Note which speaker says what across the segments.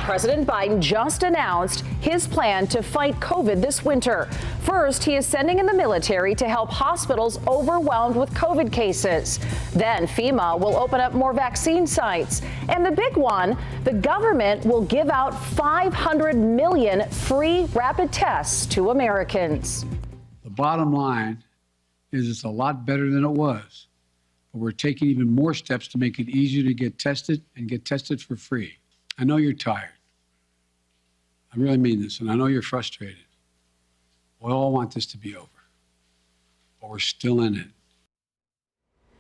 Speaker 1: President Biden just announced his plan to fight COVID this winter. First, he is sending in the military to help hospitals overwhelmed with COVID cases. Then FEMA will open up more vaccine sites. And the big one, the government will give out 500 million free rapid tests to Americans.
Speaker 2: The bottom line is it's a lot better than it was, but we're taking even more steps to make it easier to get tested and get tested for free. I know you're tired. I really mean this, and I know you're frustrated. We all want this to be over, but we're still in it.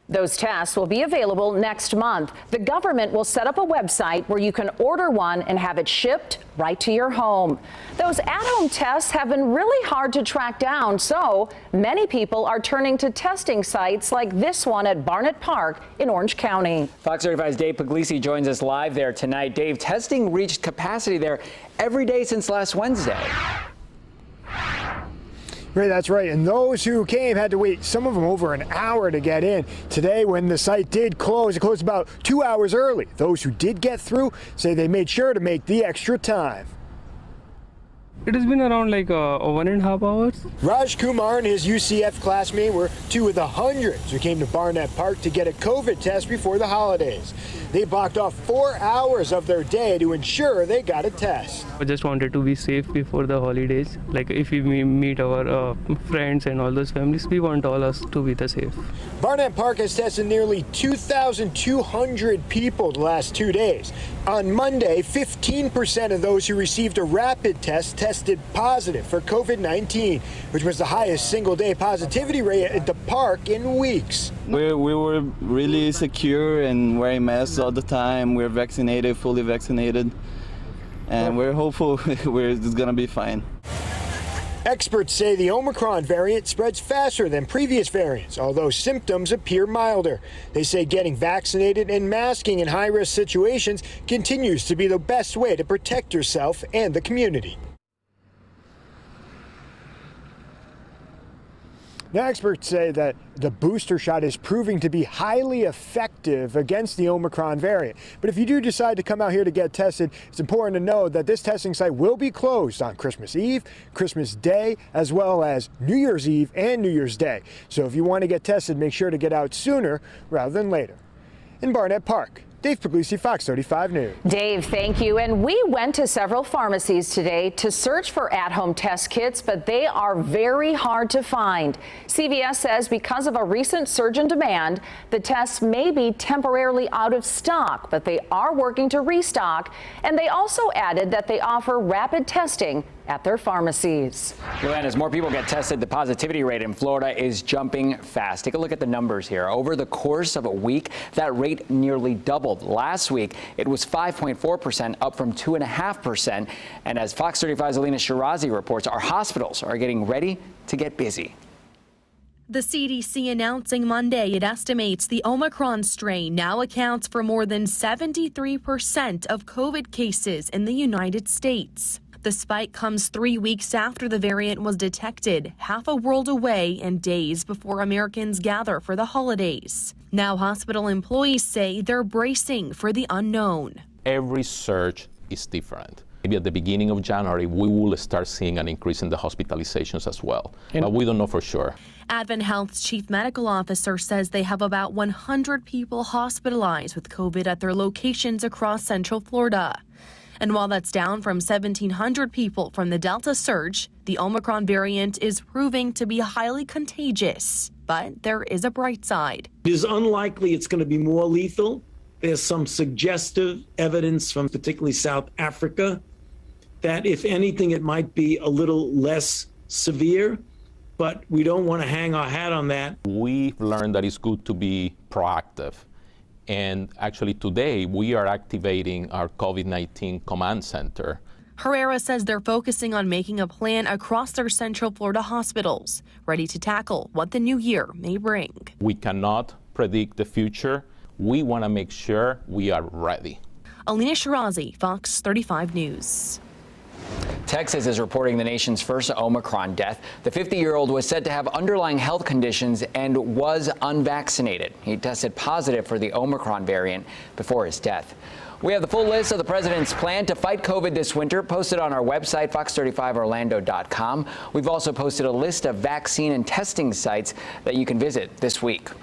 Speaker 1: Those tests will be available next month. The government will set up a website where you can order one and have it shipped right to your home. Those at-home tests have been really hard to track down, so many people are turning to testing sites like this one at Barnett Park in Orange County.
Speaker 3: Fox 35's Dave Puglisi joins us live there tonight. Dave, testing reached capacity there every day since last Wednesday.
Speaker 4: Right, that's right. And those who came had to wait, some of them over an hour to get in. Today, when the site did close, it closed about 2 hours early. Those who did get through say they made sure to make the extra time.
Speaker 5: It has been around like 1.5 hours.
Speaker 4: Raj Kumar and his UCF classmate were two of the hundreds who came to Barnett Park to get a COVID test before the holidays. They blocked off 4 hours of their day to ensure they got a test.
Speaker 5: I just wanted to be safe before the holidays. Like if we meet our friends and all those families, we want all us to be the safe.
Speaker 4: Barnett Park has tested nearly 2,200 people the last 2 days. On Monday, 15% of those who received a rapid test tested positive for COVID-19, which was the highest single-day positivity rate at the park in weeks.
Speaker 6: We were really secure and wearing masks all the time. We're vaccinated, fully vaccinated, and we're hopeful it's going to be fine.
Speaker 4: Experts say the Omicron variant spreads faster than previous variants, although symptoms appear milder. They say getting vaccinated and masking in high-risk situations continues to be the best way to protect yourself and the community. Now, experts say that the booster shot is proving to be highly effective against the Omicron variant. But if you do decide to come out here to get tested, it's important to know that this testing site will be closed on Christmas Eve, Christmas Day, as well as New Year's Eve and New Year's Day. So if you want to get tested, make sure to get out sooner rather than later. In Barnett Park, Dave Puglisi, Fox 35 News.
Speaker 1: Dave, thank you. And we went to several pharmacies today to search for at-home test kits, but they are very hard to find. CVS says because of a recent surge in demand, the tests may be temporarily out of stock, but they are working to restock. And they also added that they offer rapid testing at their pharmacies.
Speaker 3: Luann, as more people get tested, the positivity rate in Florida is jumping fast. Take a look at the numbers here. Over the course of a week, that rate nearly doubled. Last week, it was 5.4%, up from 2.5%. And as Fox 35's Alina Shirazi reports, our hospitals are getting ready to get busy.
Speaker 7: The CDC announcing Monday it estimates the Omicron strain now accounts for more than 73% of COVID cases in the United States. The spike comes 3 weeks after the variant was detected, half a world away and days before Americans gather for the holidays. Now hospital employees say they're bracing for the unknown.
Speaker 8: Every surge is different. Maybe at the beginning of January, we will start seeing an increase in the hospitalizations as well, but we don't know for sure.
Speaker 7: Advent Health's chief medical officer says they have about 100 people hospitalized with COVID at their locations across Central Florida. And while that's down from 1,700 people from the Delta surge, the Omicron variant is proving to be highly contagious. But there is a bright side.
Speaker 9: It is unlikely it's going to be more lethal. There's some suggestive evidence from particularly South Africa that, if anything, it might be a little less severe. But we don't want to hang our hat on that.
Speaker 8: We've learned that it's good to be proactive. And actually today, we are activating our COVID-19 command center.
Speaker 7: Herrera says they're focusing on making a plan across their Central Florida hospitals, ready to tackle what the new year may bring.
Speaker 8: We cannot predict the future. We want to make sure we are ready.
Speaker 7: Alina Shirazi, Fox 35 News.
Speaker 3: Texas is reporting the nation's first Omicron death. The 50-year-old was said to have underlying health conditions and was unvaccinated. He tested positive for the Omicron variant before his death. We have the full list of the president's plan to fight COVID this winter posted on our website, fox35orlando.com. We've also posted a list of vaccine and testing sites that you can visit this week.